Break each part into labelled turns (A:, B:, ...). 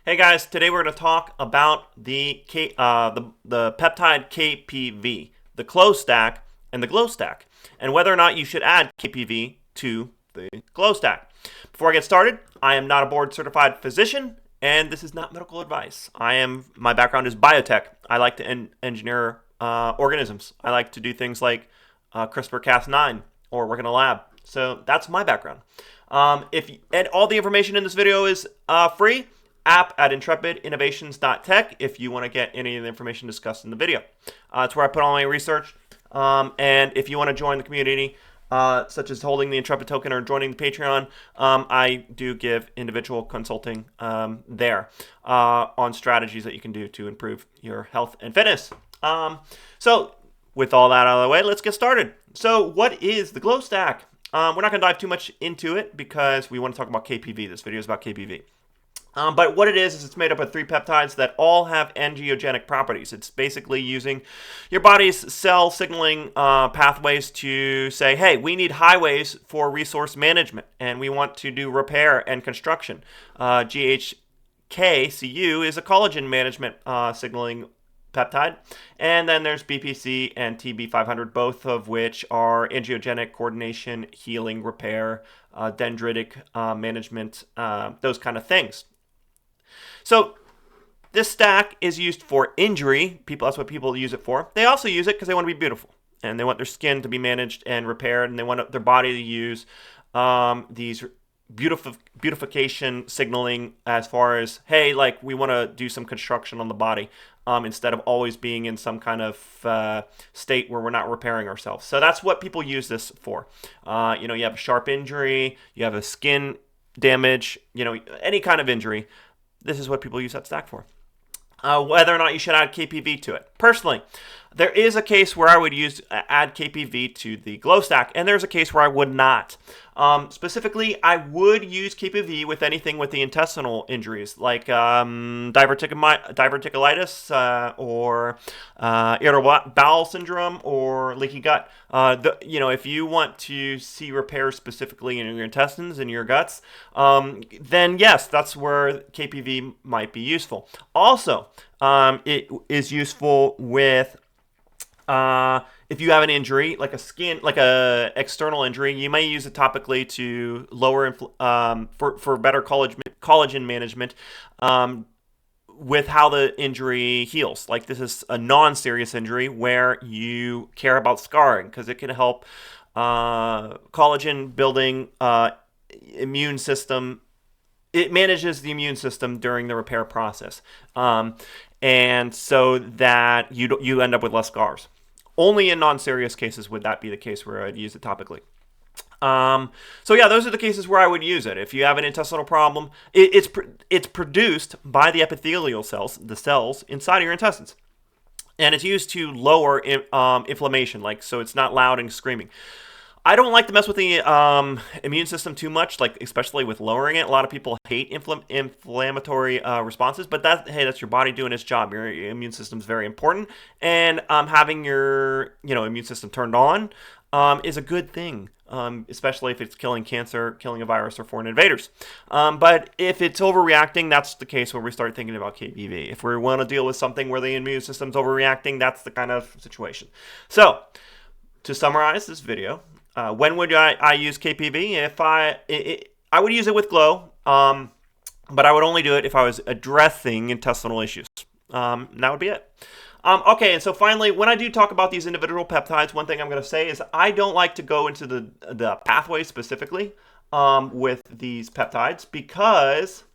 A: Hey guys, today we're going to talk about the peptide KPV, the KLOW stack, and the GLOW stack, and whether or not you should add KPV to the GLOW stack. Before I get started, I am not a board certified physician, and this is not medical advice. My background is biotech. I like to engineer organisms. I like to do things like CRISPR-Cas9 or work in a lab. So that's my background. And all the information in this video is free. App at intrepidinnovations.tech if you want to get any of the information discussed in the video. It's where I put all my research. And if you want to join the community, such as holding the Intrepid token or joining the Patreon, I do give individual consulting there on strategies that you can do to improve your health and fitness. So with all that out of the way, let's get started. So what is the GLOW stack? We're not going to dive too much into it because we want to talk about KPV. This video is about KPV. But what it is it's made up of 3 peptides that all have angiogenic properties. It's basically using your body's cell signaling pathways to say, hey, we need highways for resource management, and we want to do repair and construction. GHKCU is a collagen management signaling peptide. And then there's BPC and TB500, both of which are angiogenic coordination, healing, repair, dendritic management, those kind of things. So this stack is used for injury. That's what people use it for. They also use it because they want to be beautiful, and they want their skin to be managed and repaired, and they want their body to use these beautification signaling as far as, hey, like we want to do some construction on the body instead of always being in some kind of state where we're not repairing ourselves. So that's what people use this for. You have a sharp injury, you have a skin damage, any kind of injury. This is what people use that stack for. Whether or not you should add KPV to it. Personally, there is a case where I would add KPV to the GLOW stack, and there's a case where I would not. Specifically, I would use KPV with anything with the intestinal injuries, like diverticulitis or irritable bowel syndrome or leaky gut. If you want to see repair specifically in your intestines and your guts, then yes, that's where KPV might be useful. Also, it is useful with if you have an injury, like a external injury, you may use it topically to lower for better collagen management with how the injury heals. Like this is a non-serious injury where you care about scarring because it can help collagen building immune system. It manages the immune system during the repair process, and so that you end up with less scars. Only in non-serious cases would that be the case where I'd use it topically. So yeah, those are the cases where I would use it. If you have an intestinal problem, it's produced by the epithelial cells, the cells inside of your intestines. And it's used to lower inflammation, so it's not loud and screaming. I don't like to mess with the immune system too much, especially with lowering it. A lot of people hate inflammatory responses, but that's your body doing its job. Your immune system is very important, and having your immune system turned on is a good thing, especially if it's killing cancer, killing a virus, or foreign invaders. But if it's overreacting, that's the case where we start thinking about KPV. If we want to deal with something where the immune system's overreacting, that's the kind of situation. So, to summarize this video, when would I use KPV? If I would use it with GLOW, but I would only do it if I was addressing intestinal issues. That would be it. Okay, and so finally, when I do talk about these individual peptides, one thing I'm going to say is I don't like to go into the pathway specifically with these peptides because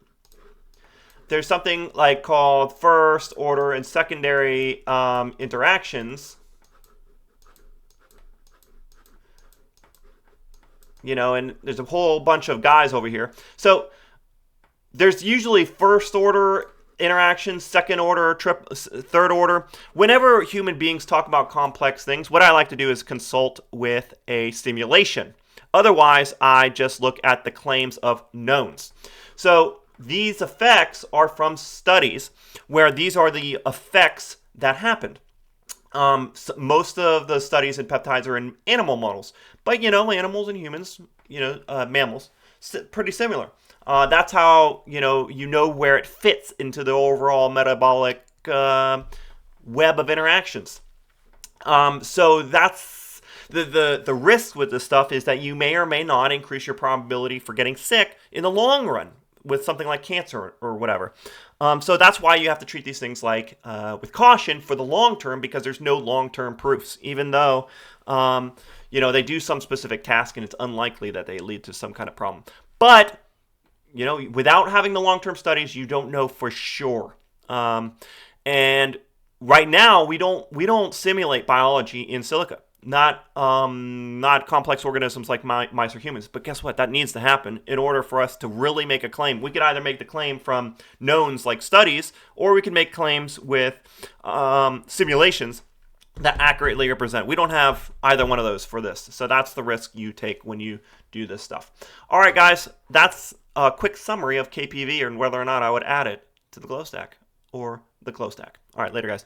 A: there's something called first order and secondary interactions. And there's a whole bunch of guys over here. So there's usually first order interactions, second order, third order. Whenever human beings talk about complex things, what I like to do is consult with a simulation. Otherwise, I just look at the claims of knowns. So these effects are from studies where these are the effects that happened. So most of the studies in peptides are in animal models, but animals and humans, mammals, pretty similar. That's how you know where it fits into the overall metabolic web of interactions. So that's the risk with this stuff is that you may or may not increase your probability for getting sick in the long run with something like cancer or whatever. So that's why you have to treat these things like with caution for the long term, because there's no long term proofs. Even though they do some specific task, and it's unlikely that they lead to some kind of problem. But without having the long term studies, you don't know for sure. And right now, we don't simulate biology in silico. Not complex organisms like mice or humans. But guess what? That needs to happen in order for us to really make a claim. We could either make the claim from knowns like studies, or we can make claims with simulations that accurately represent. We don't have either one of those for this. So that's the risk you take when you do this stuff. All right, guys. That's a quick summary of KPV and whether or not I would add it to the glow stack or the KLOW stack. All right, later, guys.